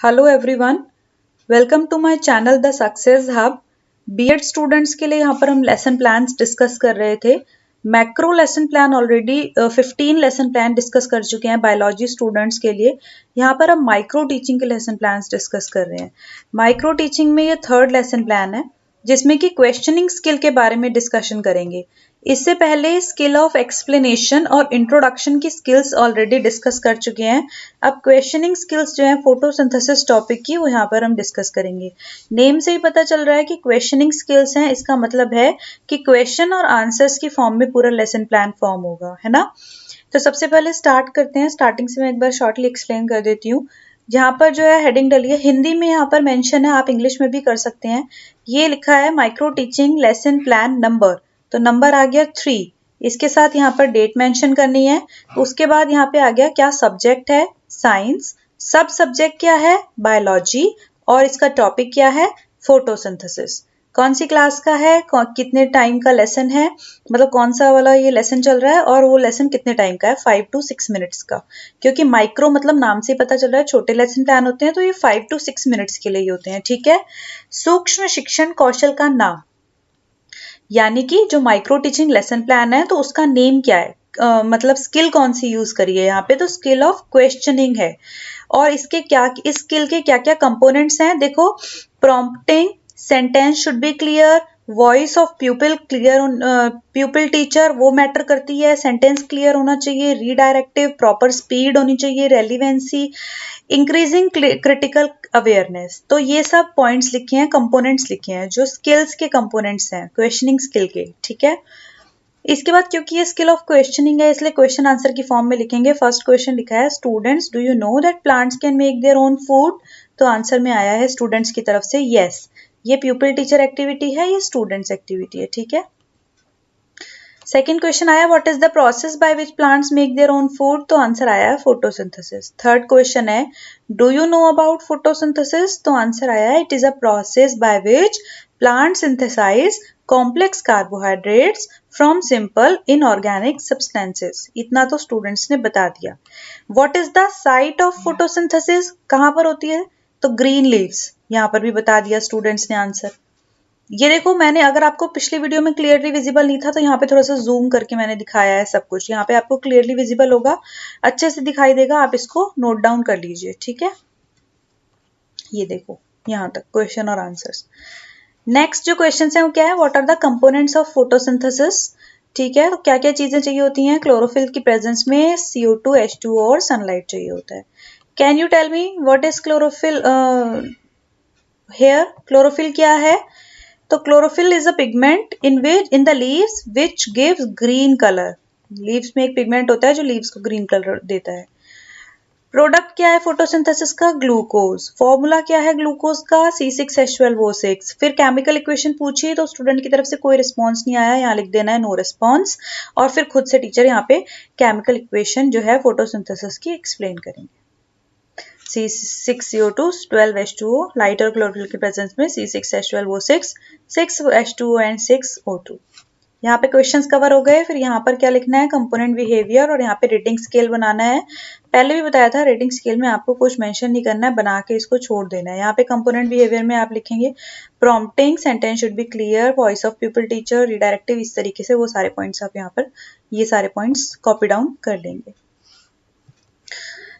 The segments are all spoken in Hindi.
Hello everyone, welcome to my channel the success hub. BEd students के लिए यहाँ पर हम लेसन प्लान्स डिस्कस कर रहे थे। Macro lesson plan already 15 lesson plan discuss कर चुके हैं बायोलॉजी स्टूडेंट्स के लिए। यहाँ पर हम माइक्रो टीचिंग के लेसन प्लान्स डिस्कस कर रहे हैं। माइक्रो टीचिंग में ये थर्ड लेसन प्लान है जिसमें कि क्वेश्चनिंग स्किल के बारे में डिस्कशन करेंगे। इससे पहले स्किल ऑफ एक्सप्लेनेशन और इंट्रोडक्शन की स्किल्स ऑलरेडी डिस्कस कर चुके हैं। अब क्वेश्चनिंग स्किल्स जो है फोटोसिंथेसिस टॉपिक की वो यहाँ पर हम डिस्कस करेंगे। नेम से ही पता चल रहा है कि क्वेश्चनिंग स्किल्स हैं, इसका मतलब है कि क्वेश्चन और आंसर्स की फॉर्म में पूरा लेसन प्लान फॉर्म होगा, है ना। तो सबसे पहले स्टार्ट करते हैं। स्टार्टिंग से मैं एक बार शॉर्टली एक्सप्लेन कर देती हूँ। जहाँ पर जो है हेडिंग डली है, हिंदी में यहाँ पर मेंशन है, आप इंग्लिश में भी कर सकते हैं। ये लिखा है micro teaching lesson plan number, तो नंबर आ गया 3। इसके साथ यहाँ पर डेट मेंशन करनी है। उसके बाद यहाँ पे आ गया क्या सब्जेक्ट है, साइंस। सब सब्जेक्ट क्या है, बायोलॉजी। और इसका टॉपिक क्या है, फोटोसिंथेसिस। कौन सी क्लास का है, कितने टाइम का लेसन है, मतलब कौन सा वाला ये लेसन चल रहा है और वो लेसन कितने टाइम का है, 5 to 6 मिनट्स का। क्योंकि माइक्रो मतलब नाम से पता चल रहा है छोटे लेसन प्लान होते हैं, तो ये 5 to 6 मिनट्स के लिए ही होते हैं, ठीक है। सूक्ष्म शिक्षण कौशल का नाम, यानी कि जो माइक्रो टीचिंग लेसन प्लान है तो उसका नेम क्या है, मतलब स्किल कौन सी यूज करी है यहाँ पे, तो स्किल ऑफ क्वेश्चनिंग है। और इस स्किल के क्या क्या कंपोनेंट्स हैं, देखो। Prompting, sentence should be clear, voice of प्यूपिल clear, प्यूपिल teacher वो मैटर करती है, सेंटेंस क्लियर होना चाहिए, रीडायरेक्टिव, प्रॉपर स्पीड होनी चाहिए, रेलिवेंसी, इंक्रीजिंग क्रिटिकल अवेयरनेस। तो ये सब पॉइंट्स लिखे हैं, कंपोनेंट्स लिखे हैं जो स्किल्स के कंपोनेंट्स हैं क्वेश्चनिंग स्किल के, ठीक है। इसके बाद क्योंकि ये स्किल ऑफ क्वेश्चनिंग है इसलिए क्वेश्चन आंसर की फॉर्म में लिखेंगे। फर्स्ट क्वेश्चन लिखा है, students do you know that plants can make their own food. तो आंसर में आया है स्टूडेंट्स की तरफ से यस। ये प्यूपिल टीचर एक्टिविटी है, ये स्टूडेंट्स एक्टिविटी है, ठीक है। सेकेंड क्वेश्चन आया, what is the process by which plants make their own food. तो आंसर आया है फोटोसिंथेसिस। थर्ड क्वेश्चन है, do you know about photosynthesis. तो आंसर आया है it is a process by which plant synthesise complex carbohydrates from simple inorganic substances. इतना तो स्टूडेंट्स ने बता दिया। What is the site of photosynthesis, कहां पर होती है, तो ग्रीन लीव्स। यहां पर भी बता दिया स्टूडेंट्स ने आंसर। ये देखो, मैंने अगर आपको पिछली वीडियो में क्लियरली विजिबल नहीं था तो यहाँ पे थोड़ा सा जूम करके मैंने दिखाया है सब कुछ। यहाँ पे आपको क्लियरली विजिबल होगा, अच्छे से दिखाई देगा, आप इसको नोट डाउन कर लीजिए, ठीक है। ये देखो यहाँ तक क्वेश्चन और आंसर्स। नेक्स्ट जो क्वेश्चन है वो क्या है, what are the components of photosynthesis. ठीक है, तो क्या क्या चीजें चाहिए होती हैं, क्लोरोफिल की प्रेजेंस में CO2, H2O और सनलाइट चाहिए होता है। Can you tell me what is chlorophyll here. Chlorophyll क्या है, तो chlorophyll is a pigment in the leaves which gives green colour. Leaves में एक पिगमेंट होता है जो लीव्स को ग्रीन कलर देता है। प्रोडक्ट क्या है फोटोसिंथेसिस का, ग्लूकोज। फॉर्मूला क्या है ग्लूकोज का, C6H12O6। फिर केमिकल इक्वेशन पूछी तो स्टूडेंट की तरफ से कोई रिस्पॉन्स नहीं आया, यहाँ लिख देना है नो रिस्पॉन्स। और फिर खुद से टीचर यहाँ पे केमिकल इक्वेशन जो है फोटोसिंथेसिस की एक्सप्लेन करेंगे। C6CO2 12H2O, लाइट और क्लोरोफिल के प्रेजेंस में C6H12O6, 6H2O एंड 6O2। यहाँ पे क्वेश्चंस कवर हो गए। फिर यहाँ पर क्या लिखना है, कंपोनेंट बिहेवियर, और यहाँ पे रेटिंग स्केल बनाना है। पहले भी बताया था रेटिंग स्केल में आपको कुछ मेंशन नहीं करना है, बना के इसको छोड़ देना है। यहाँ पे कंपोनेंट बिहेवियर में आप लिखेंगे prompting, sentence should be clear, voice of people teacher, redirective, इस तरीके से वो सारे पॉइंट्स आप यहाँ पर ये सारे पॉइंट्स कॉपी डाउन कर लेंगे।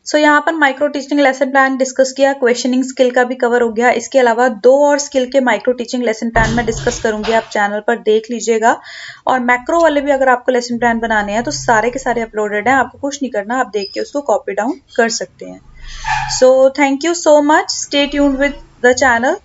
सो यहाँ पर micro teaching lesson plan discuss किया, क्वेश्चनिंग स्किल का भी कवर हो गया। इसके अलावा 2 और स्किल के माइक्रो टीचिंग लेसन प्लान में डिस्कस करूंगी, आप चैनल पर देख लीजिएगा। और मैक्रो वाले भी अगर आपको लेसन प्लान बनाने हैं तो सारे के सारे अपलोडेड हैं, आपको कुछ नहीं करना, आप देख के उसको कॉपी डाउन कर सकते हैं। So thank you so much, stay tuned with the channel.